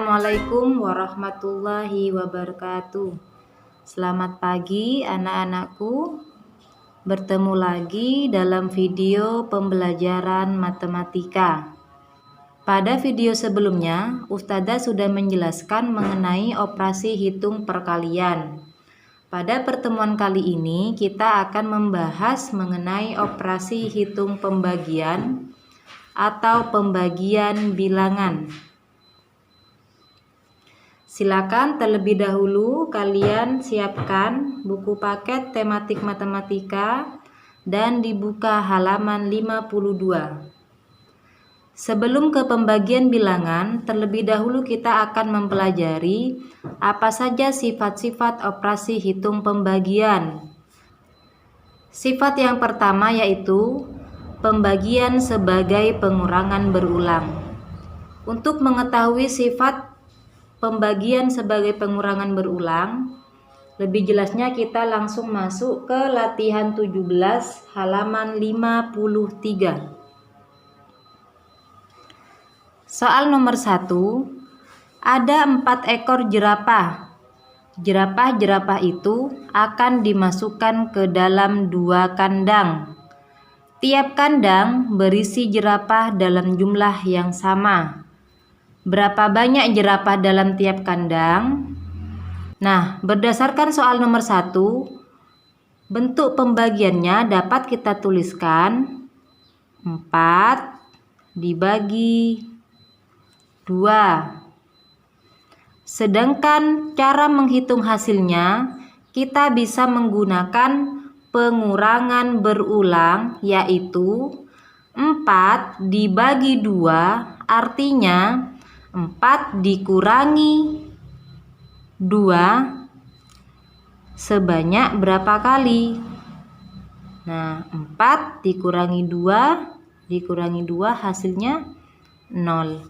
Assalamualaikum warahmatullahi wabarakatuh. Selamat pagi anak-anakku. Bertemu lagi dalam video pembelajaran matematika. Pada video sebelumnya, Ustadzah sudah menjelaskan mengenai operasi hitung perkalian. Pada pertemuan kali ini kita akan membahas mengenai operasi hitung pembagian atau pembagian bilangan. Silakan terlebih dahulu kalian siapkan buku paket tematik matematika dan dibuka halaman 52. Sebelum ke pembagian bilangan, terlebih dahulu kita akan mempelajari apa saja sifat-sifat operasi hitung pembagian. Sifat yang pertama yaitu pembagian sebagai pengurangan berulang. Untuk mengetahui sifat pembagian sebagai pengurangan berulang, lebih jelasnya kita langsung masuk ke latihan 17 halaman 53. Soal nomor 1, ada 4 ekor jerapah. Jerapah-jerapah itu akan dimasukkan ke dalam 2 kandang. Tiap kandang berisi jerapah dalam jumlah yang sama. Berapa banyak jerapah dalam tiap kandang? Nah, berdasarkan soal nomor 1, bentuk pembagiannya dapat kita tuliskan 4 dibagi 2. Sedangkan cara menghitung hasilnya, kita bisa menggunakan pengurangan berulang, yaitu 4 dibagi 2, artinya 4 dikurangi 2 sebanyak berapa kali? Nah, 4 dikurangi 2 hasilnya 0.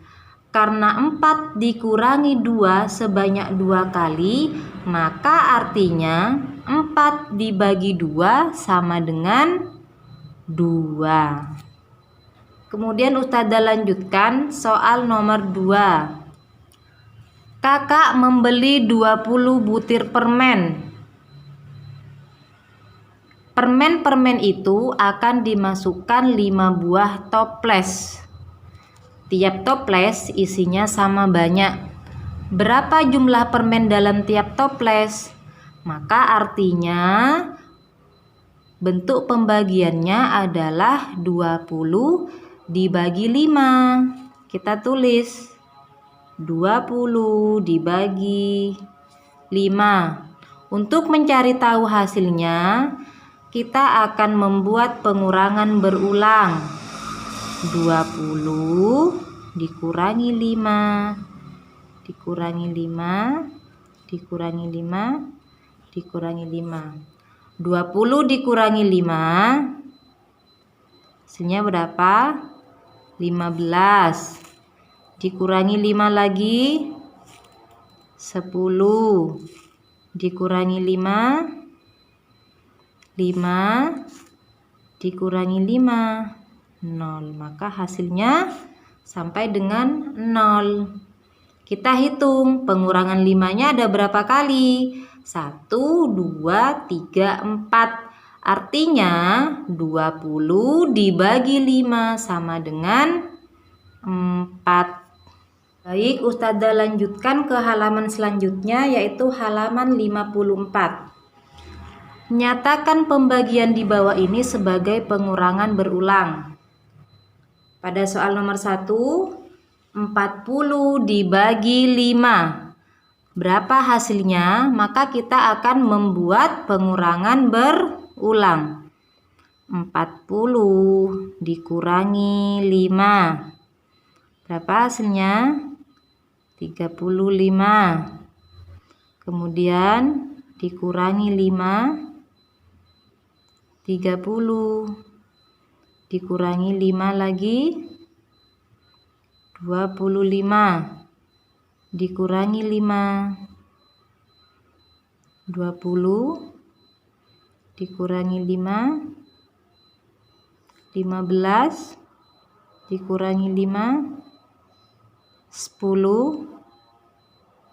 Karena 4 dikurangi 2 sebanyak 2 kali, maka artinya 4 dibagi 2 sama dengan 2. Kemudian Ustadzah lanjutkan soal nomor 2. Kakak membeli 20 butir permen. Permen-permen itu akan dimasukkan 5 buah toples. Tiap toples isinya sama banyak. Berapa jumlah permen dalam tiap toples? Maka artinya bentuk pembagiannya adalah 20 dibagi 5. Kita tulis 20 dibagi 5. Untuk mencari tahu hasilnya, kita akan membuat pengurangan berulang. 20 dikurangi 5 dikurangi 5 dikurangi 5 dikurangi 5. 20 dikurangi 5 hasilnya berapa? 15. Dikurangi 5 lagi 10. Dikurangi 5 dikurangi 5 0. Maka hasilnya sampai dengan 0. Kita hitung pengurangan 5-nya ada berapa kali? 1, 2, 3, 4. Artinya 20 dibagi 5 sama dengan 4. Baik, Ustadzah lanjutkan ke halaman selanjutnya, yaitu halaman 54. Nyatakan pembagian di bawah ini sebagai pengurangan berulang. Pada soal nomor 1, 40 dibagi 5. Berapa hasilnya? Maka kita akan membuat pengurangan berulang. 40 dikurangi 5. Berapa hasilnya? 35. Kemudian dikurangi 5. 30. Dikurangi 5 lagi 25. Dikurangi 5 20. Dikurangi 5 15. Dikurangi 5 10.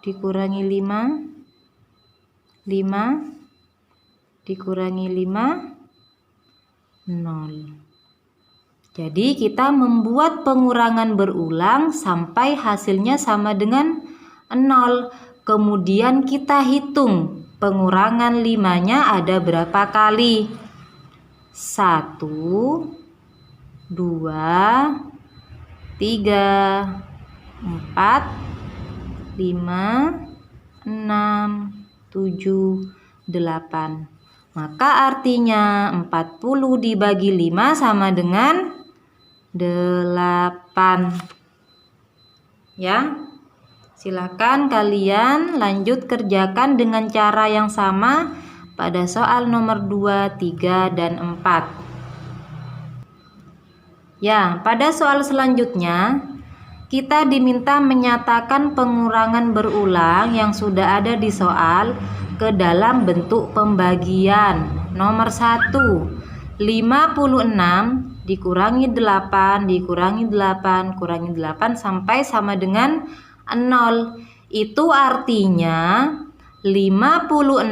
dikurangi 5, 5 dikurangi 5, 0. Jadi kita membuat pengurangan berulang sampai hasilnya sama dengan 0. Kemudian kita hitung pengurangan 5-nya ada berapa kali. 1, 2, 3, 4, 5, 6, 7, 8. Maka artinya 40 dibagi 5 sama dengan 8. Ya. Silakan kalian lanjut kerjakan dengan cara yang sama pada soal nomor 2, 3, dan 4. Ya, pada soal selanjutnya kita diminta menyatakan pengurangan berulang yang sudah ada di soal ke dalam bentuk pembagian. Nomor 1, 56 dikurangi 8 dikurangi 8 kurangi 8 sampai sama dengan 0. Itu artinya 56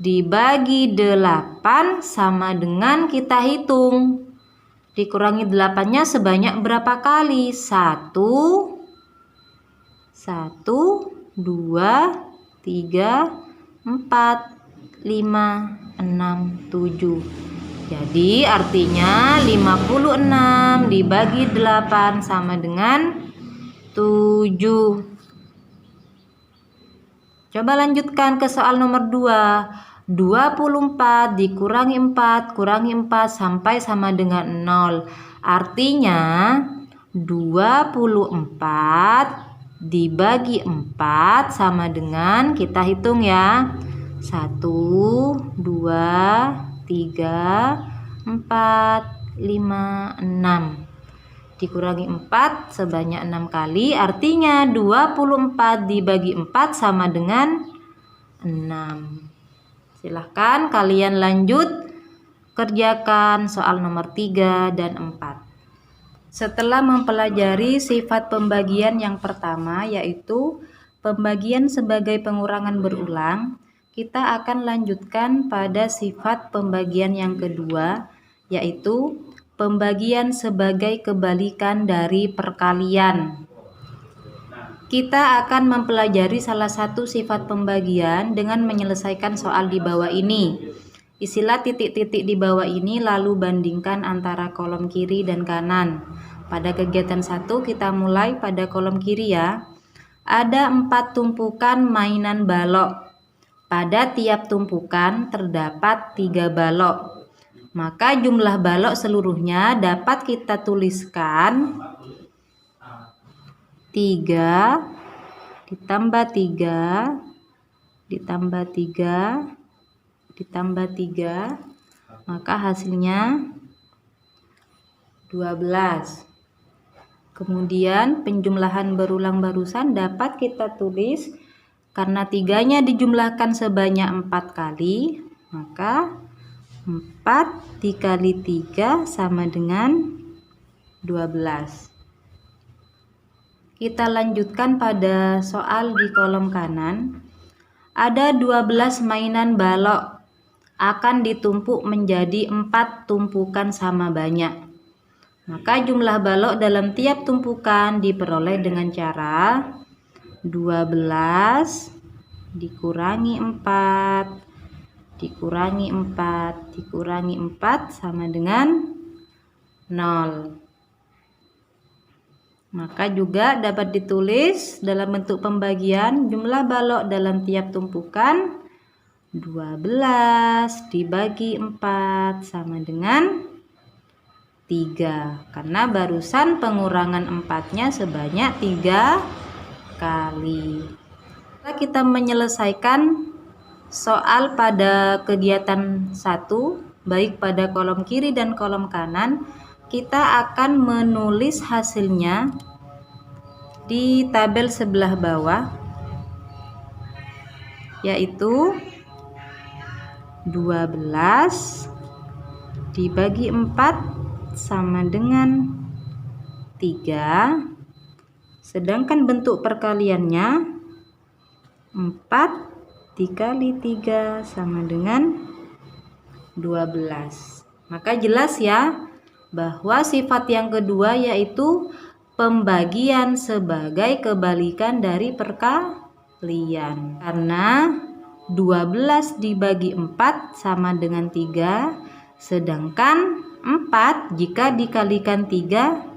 dibagi 8 sama dengan kita hitung. Dikurangi 8-nya sebanyak berapa kali? 1, 2, 3, 4, 5, 6, 7. Jadi artinya 56 dibagi 8 sama dengan 7. Coba lanjutkan ke soal nomor 2. 24 dikurangi 4 kurangi 4 sampai sama dengan 0. Artinya 24 dibagi 4 sama dengan, kita hitung ya, 1, 2, 3, 4, 5, 6 dikurangi 4 sebanyak 6 kali. Artinya 24 dibagi 4 sama dengan 6. Silahkan kalian lanjut kerjakan soal nomor 3 dan 4. Setelah mempelajari sifat pembagian yang pertama, yaitu pembagian sebagai pengurangan berulang, kita akan lanjutkan pada sifat pembagian yang kedua, yaitu pembagian sebagai kebalikan dari perkalian. Kita akan mempelajari salah satu sifat pembagian dengan menyelesaikan soal di bawah ini. Isilah titik-titik di bawah ini lalu bandingkan antara kolom kiri dan kanan. Pada kegiatan 1 kita mulai pada kolom kiri ya. Ada 4 tumpukan mainan balok. Pada tiap tumpukan terdapat 3 balok. Maka jumlah balok seluruhnya dapat kita tuliskan 3 ditambah 3 ditambah 3 ditambah 3, maka hasilnya 12. Kemudian penjumlahan berulang barusan dapat kita tulis, karena 3-nya dijumlahkan sebanyak 4 kali, maka 4 dikali 3 sama dengan 12. Kita lanjutkan pada soal di kolom kanan. Ada 12 mainan balok akan ditumpuk menjadi 4 tumpukan sama banyak. Maka jumlah balok dalam tiap tumpukan diperoleh dengan cara 12 dikurangi 4 dikurangi 4 dikurangi 4 sama dengan 0. Maka juga dapat ditulis dalam bentuk pembagian jumlah balok dalam tiap tumpukan 12 dibagi 4 sama dengan 3. Karena barusan pengurangan 4-nya sebanyak 3 kali. Kita menyelesaikan soal pada kegiatan 1, baik pada kolom kiri dan kolom kanan. Kita akan menulis hasilnya di tabel sebelah bawah, yaitu 12 dibagi 4 sama dengan 3. Sedangkan bentuk perkaliannya 4 dikali 3 sama dengan 12. Maka jelas ya bahwa sifat yang kedua yaitu pembagian sebagai kebalikan dari perkalian. Karena 12 dibagi 4 sama dengan 3, sedangkan 4 jika dikalikan 3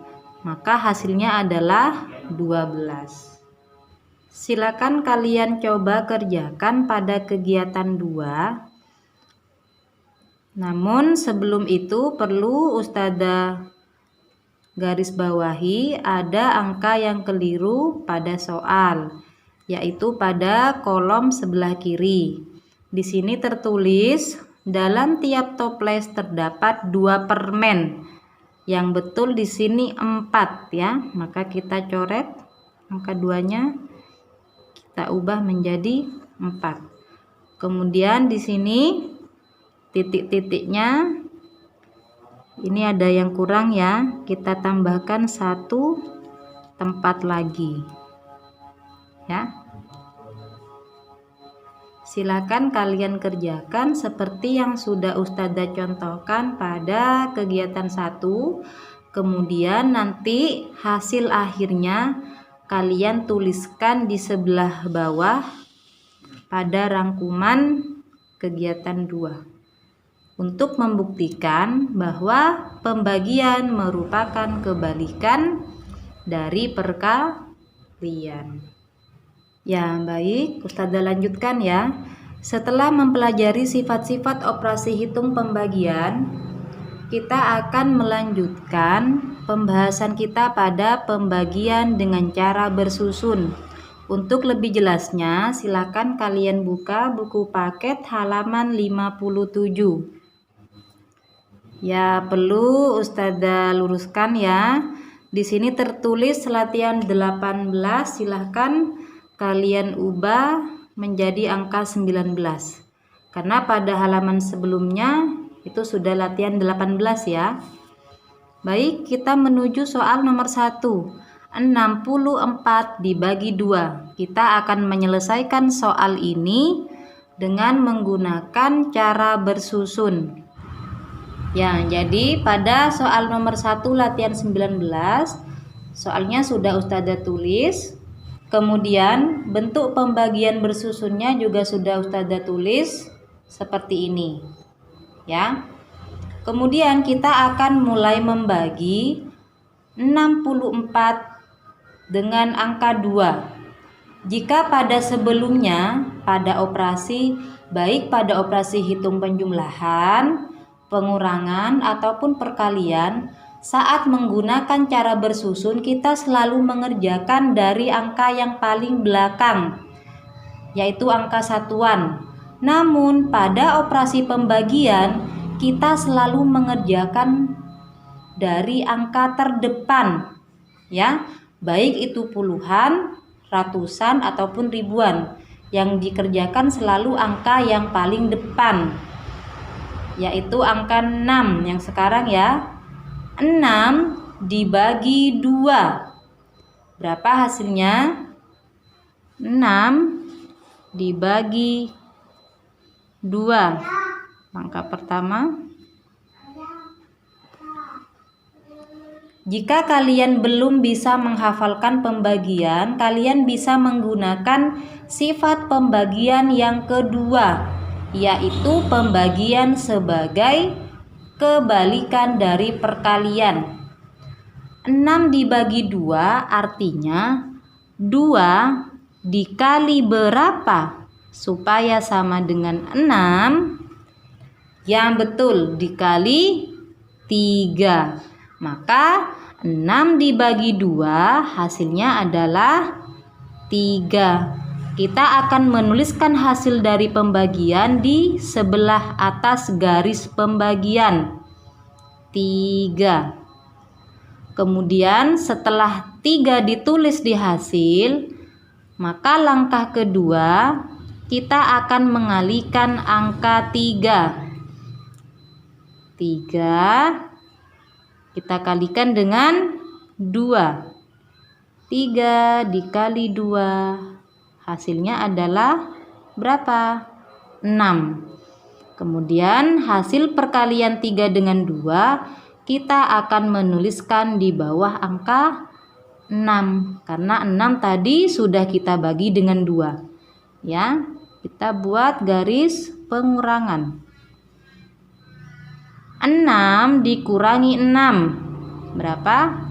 maka hasilnya adalah 12. Silakan kalian coba kerjakan pada kegiatan 2. Namun sebelum itu perlu Ustadzah garis bawahi ada angka yang keliru pada soal, yaitu pada kolom sebelah kiri. Di sini tertulis dalam tiap toples terdapat 2 permen. Yang betul di sini 4 ya. Maka kita coret angka 2-nya, kita ubah menjadi 4. Kemudian di sini titik-titiknya ini ada yang kurang ya, kita tambahkan 1 tempat lagi ya. Silakan kalian kerjakan seperti yang sudah Ustadzah contohkan pada kegiatan 1. Kemudian nanti hasil akhirnya kalian tuliskan di sebelah bawah pada rangkuman kegiatan 2 untuk membuktikan bahwa pembagian merupakan kebalikan dari perkalian. Ya, baik, Ustadzah lanjutkan ya. Setelah mempelajari sifat-sifat operasi hitung pembagian, kita akan melanjutkan pembahasan kita pada pembagian dengan cara bersusun. Untuk lebih jelasnya, silakan kalian buka buku paket halaman 57. Ya, perlu Ustadzah luruskan ya. Di sini tertulis latihan 18, silahkan kalian ubah menjadi angka 19. Karena pada halaman sebelumnya itu sudah latihan 18 ya. Baik, kita menuju soal nomor 1. 64 dibagi 2. Kita akan menyelesaikan soal ini dengan menggunakan cara bersusun. Ya, jadi pada soal nomor 1 latihan 19, soalnya sudah Ustadzah tulis. Kemudian bentuk pembagian bersusunnya juga sudah Ustadzah tulis seperti ini. Ya. Kemudian kita akan mulai membagi 64 dengan angka 2. Jika pada sebelumnya pada operasi baik pada operasi hitung penjumlahan, pengurangan ataupun perkalian, saat menggunakan cara bersusun kita selalu mengerjakan dari angka yang paling belakang, yaitu angka satuan. Namun pada operasi pembagian kita selalu mengerjakan dari angka terdepan ya, baik itu puluhan, ratusan ataupun ribuan. Yang dikerjakan selalu angka yang paling depan, yaitu angka 6 yang sekarang ya. 6 dibagi 2. Berapa hasilnya? 6 dibagi 2. Angka pertama. Jika kalian belum bisa menghafalkan pembagian, kalian bisa menggunakan sifat pembagian yang kedua, yaitu pembagian sebagai kebalikan dari perkalian. 6 dibagi 2 artinya 2 dikali berapa supaya sama dengan 6? Yang betul, dikali 3. Maka 6 dibagi 2 hasilnya adalah 3. Kita akan menuliskan hasil dari pembagian di sebelah atas garis pembagian 3. Kemudian setelah 3 ditulis di hasil, maka langkah kedua kita akan mengalihkan angka 3. 3 kita kalikan dengan 2. 3 dikali 2 hasilnya adalah berapa? 6. Kemudian hasil perkalian 3 dengan 2 kita akan menuliskan di bawah angka 6 karena 6 tadi sudah kita bagi dengan 2. Ya, kita buat garis pengurangan. 6 dikurangi 6 berapa?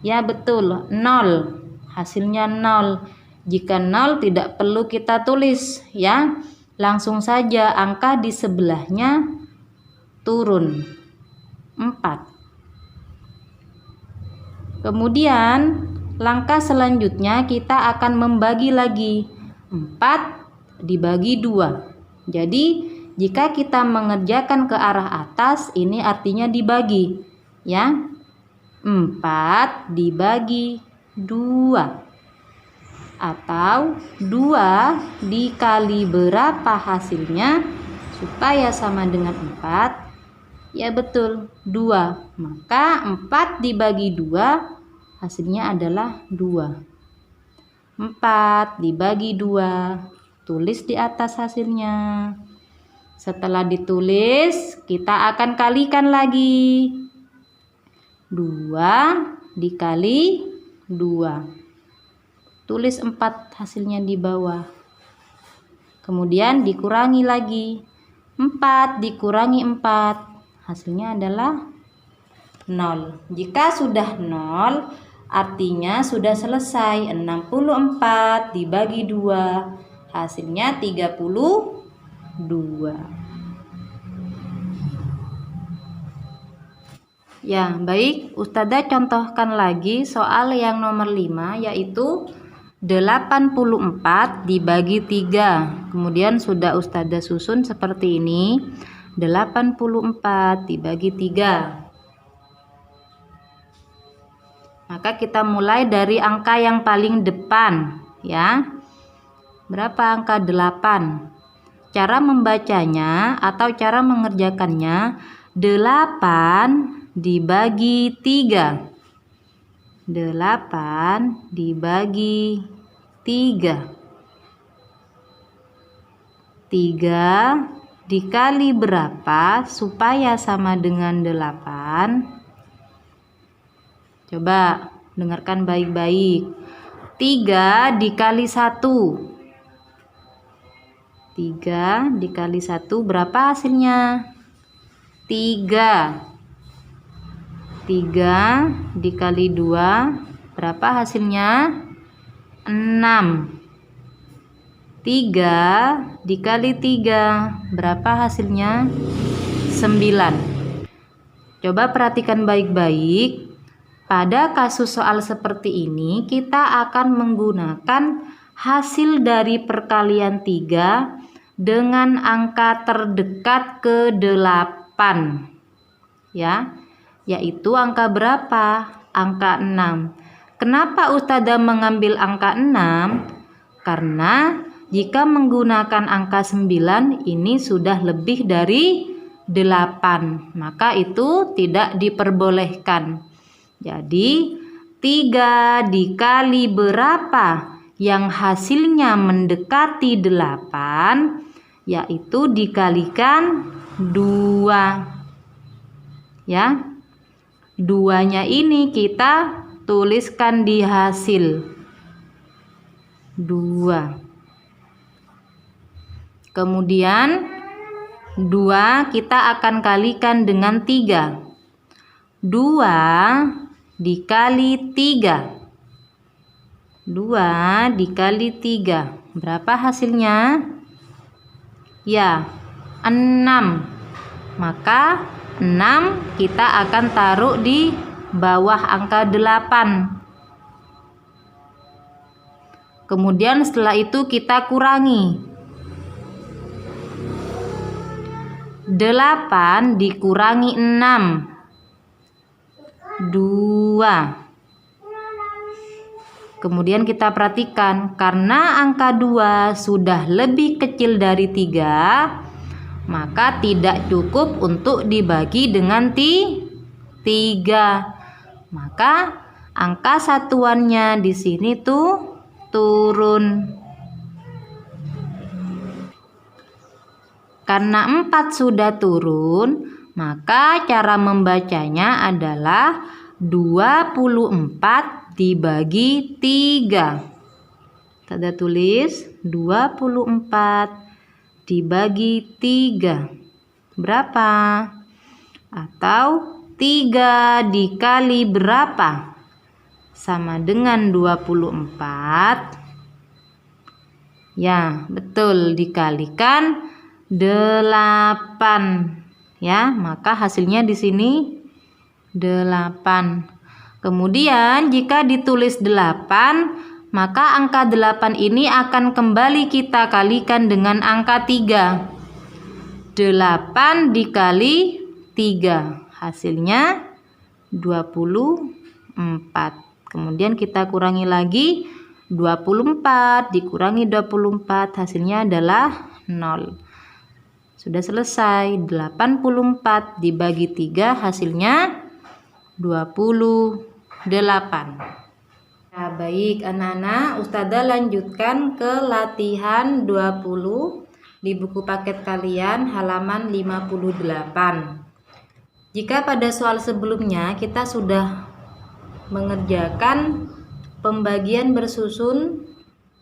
Ya betul, 0. Hasilnya 0. Jika 0 tidak perlu kita tulis ya. Langsung saja angka di sebelahnya turun 4. Kemudian langkah selanjutnya kita akan membagi lagi. 4 dibagi 2. Jadi jika kita mengerjakan ke arah atas ini artinya dibagi ya. 4 dibagi 2 atau 2 dikali berapa hasilnya supaya sama dengan 4? Ya betul, 2. Maka 4 dibagi 2 hasilnya adalah 2. 4 dibagi 2, tulis di atas hasilnya. Setelah ditulis, kita akan kalikan lagi. 2 dikali 2. Tulis 4 hasilnya di bawah. Kemudian dikurangi lagi. 4 dikurangi 4. Hasilnya adalah 0. Jika sudah 0, artinya sudah selesai. 64 dibagi 2. Hasilnya 32. Ya, baik. Ustadzah contohkan lagi soal yang nomor 5 yaitu 84 dibagi 3. Kemudian sudah Ustadzah susun seperti ini. 84 dibagi 3. Maka kita mulai dari angka yang paling depan ya. Berapa angka 8? Cara membacanya atau cara mengerjakannya 8 dibagi 3. 8 dibagi 3. 3 dikali berapa supaya sama dengan 8? Coba dengarkan baik-baik. 3 dikali 1. 3 dikali 1 berapa hasilnya? 3. 3 dikali 2 berapa hasilnya? 6. 3 dikali 3 berapa hasilnya? 9. Coba perhatikan baik-baik. Pada kasus soal seperti ini kita akan menggunakan hasil dari perkalian 3 dengan angka terdekat ke 8 ya. Yaitu angka berapa? Angka 6. Kenapa Ustadzah mengambil angka 6? Karena jika menggunakan angka 9 ini sudah lebih dari 8. Maka itu tidak diperbolehkan. Jadi 3 dikali berapa yang hasilnya mendekati 8 yaitu dikalikan 2 ya. 2-nya ini kita tuliskan di hasil 2. Kemudian 2 kita akan kalikan dengan 3. 2 dikali 3. 2 dikali 3 berapa hasilnya? Ya, 6. Maka 6 kita akan taruh di bawah angka 8. Kemudian setelah itu kita kurangi. 8 dikurangi 6. 2. Kemudian kita perhatikan karena angka 2 sudah lebih kecil dari 3. Maka tidak cukup untuk dibagi dengan 3. Maka angka satuannya di sini tuh turun. Karena 4 sudah turun, maka cara membacanya adalah 24 dibagi 3. Tanda tulis 24 dibagi 3. Berapa? Atau 3 dikali berapa? Sama dengan 24. Ya, betul, dikalikan 8. Ya, maka hasilnya di sini 8. Kemudian jika ditulis 8, maka angka 8 ini akan kembali kita kalikan dengan angka 3. 8 dikali 3, hasilnya 24. Kemudian kita kurangi lagi, 24 dikurangi 24, hasilnya adalah 0. Sudah selesai. 84 dibagi 3, hasilnya 28. Nah, baik anak-anak, Ustazah lanjutkan ke latihan 20 di buku paket kalian halaman 58. Jika pada soal sebelumnya kita sudah mengerjakan pembagian bersusun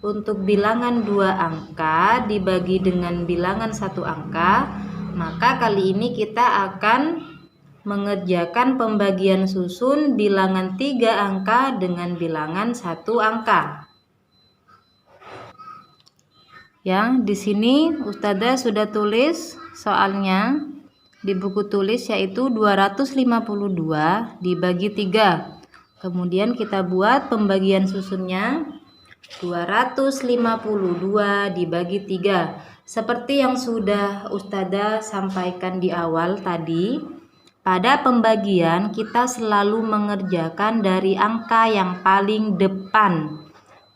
untuk bilangan 2 angka dibagi dengan bilangan 1 angka, maka kali ini kita akan mengerjakan pembagian susun bilangan 3 angka dengan bilangan 1 angka. Yang di sini Ustazah sudah tulis soalnya di buku tulis, yaitu 252 dibagi 3. Kemudian kita buat pembagian susunnya 252 dibagi 3. Seperti yang sudah Ustazah sampaikan di awal tadi, pada pembagian kita selalu mengerjakan dari angka yang paling depan,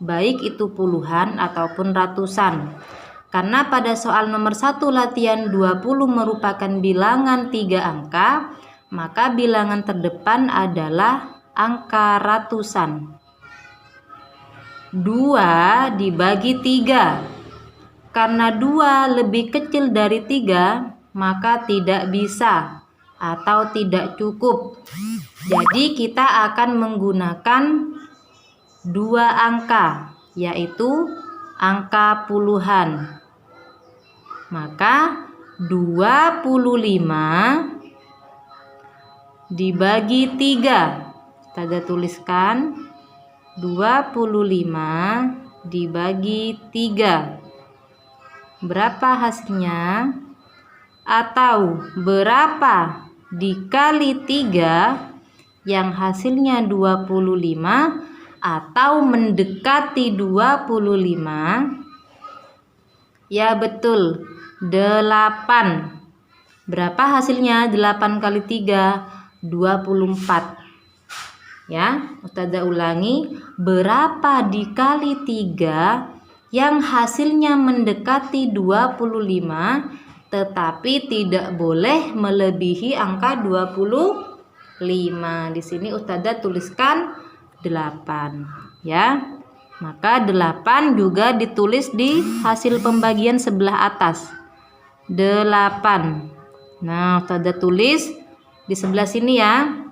baik itu puluhan ataupun ratusan. Karena pada soal nomor 1 latihan 20 merupakan bilangan 3 angka, maka bilangan terdepan adalah angka ratusan. 2 dibagi 3. Karena 2 lebih kecil dari 3, maka tidak bisa atau tidak cukup. Jadi kita akan menggunakan 2 angka, yaitu angka puluhan. Maka 25 dibagi 3. Kita tuliskan 25 dibagi 3. Berapa hasilnya? Atau berapa dikali 3 yang hasilnya 25 atau mendekati 25? Ya betul, 8. Berapa hasilnya? 8 kali 3, 24. Ya, Ustazah ulangi, berapa dikali 3 yang hasilnya mendekati 25 tetapi tidak boleh melebihi angka 25. Di sini Ustazah tuliskan 8, ya. Maka 8 juga ditulis di hasil pembagian sebelah atas. 8. Nah, Ustazah tulis di sebelah sini ya.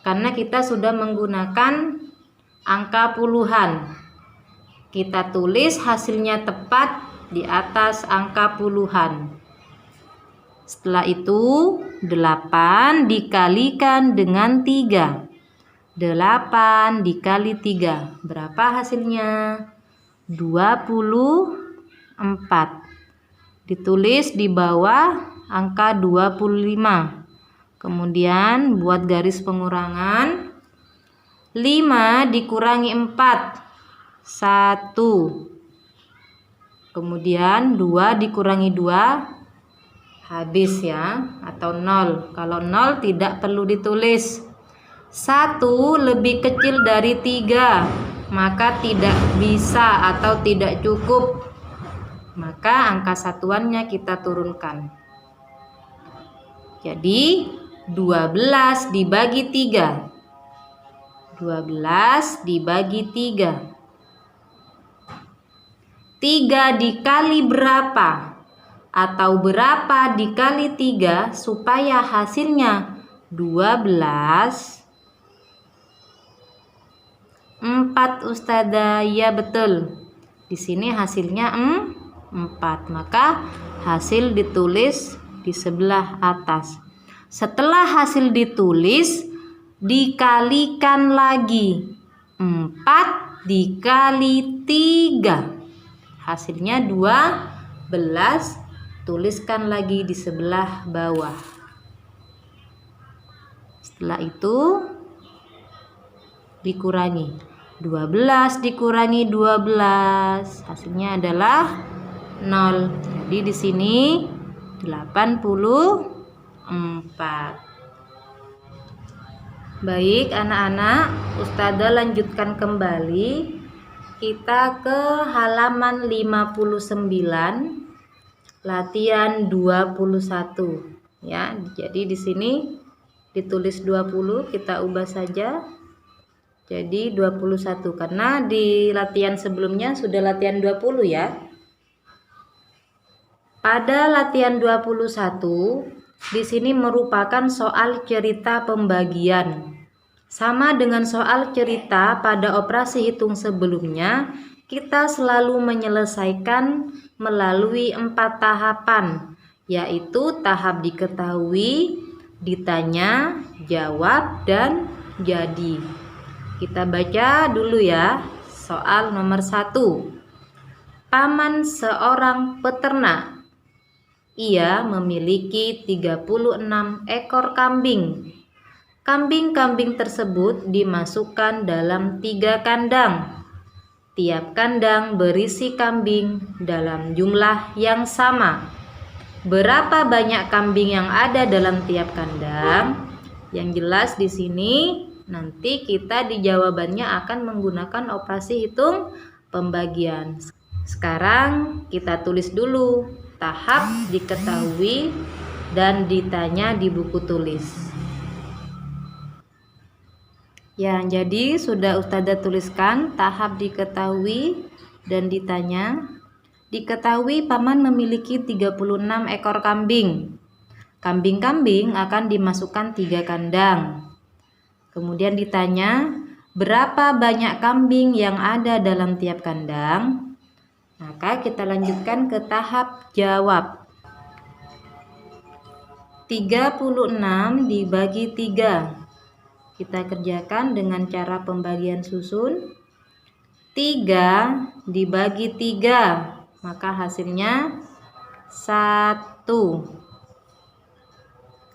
Karena kita sudah menggunakan angka puluhan, kita tulis hasilnya tepat di atas angka puluhan. Setelah itu 8 dikalikan dengan 3. 8 dikali 3. Berapa hasilnya? 24. Ditulis di bawah angka 25. Kemudian buat garis pengurangan. 5 dikurangi 4, 1. Kemudian 2 dikurangi 2, habis ya, atau 0. Kalau 0 tidak perlu ditulis. 1 lebih kecil dari 3, maka tidak bisa atau tidak cukup. Maka angka satuannya kita turunkan. Jadi 12 dibagi 3. 12 dibagi 3. 3 dikali berapa? Atau berapa dikali 3 supaya hasilnya 12? 4 Ustazah, ya betul. Di sini hasilnya 4. Maka hasil ditulis di sebelah atas. Setelah hasil ditulis, dikalikan lagi. 4 dikali 3. Hasilnya 12. Tuliskan lagi di sebelah bawah. Setelah itu dikurangi. 12 dikurangi 12, hasilnya adalah 0. Jadi di sini 84. Baik anak-anak, Ustazah lanjutkan kembali. Kita ke halaman 59, latihan 21 ya. Jadi di sini ditulis 20, kita ubah saja jadi 21 karena di latihan sebelumnya sudah latihan 20 ya. Pada latihan 21 di sini merupakan soal cerita pembagian. Sama dengan soal cerita pada operasi hitung sebelumnya, kita selalu menyelesaikan melalui 4 tahapan, yaitu tahap diketahui, ditanya, jawab, dan jadi. Kita baca dulu ya. Soal nomor 1. Paman seorang peternak. Ia memiliki 36 ekor kambing. Kambing-kambing tersebut dimasukkan dalam 3 kandang. Tiap kandang berisi kambing dalam jumlah yang sama. Berapa banyak kambing yang ada dalam tiap kandang? Yang jelas di sini nanti kita di jawabannya akan menggunakan operasi hitung pembagian. Sekarang kita tulis dulu tahap diketahui dan ditanya di buku tulis. Ya, jadi sudah Ustazah tuliskan tahap diketahui dan ditanya. Diketahui paman memiliki 36 ekor kambing. Kambing-kambing akan dimasukkan 3 kandang. Kemudian ditanya, berapa banyak kambing yang ada dalam tiap kandang? Maka kita lanjutkan ke tahap jawab. 36 dibagi 3. Kita kerjakan dengan cara pembagian susun. 3 dibagi 3, maka hasilnya 1.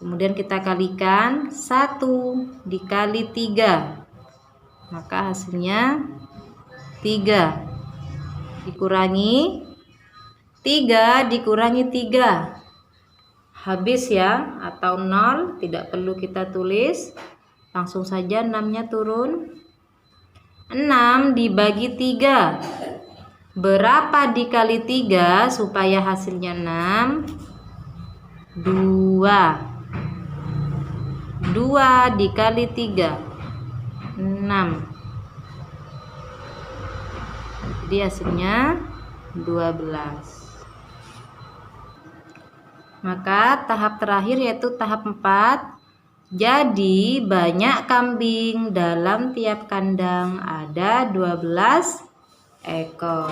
Kemudian kita kalikan 1 dikali 3, maka hasilnya 3. Dikurangi 3 dikurangi 3, habis ya, atau 0, tidak perlu kita tulis, langsung saja 6-nya turun. 6 dibagi 3, berapa dikali 3 supaya hasilnya 6? 2. 2 dikali 3, 6. Jadi hasilnya 12. Maka tahap terakhir yaitu tahap 4. Jadi banyak kambing dalam tiap kandang ada 12 ekor.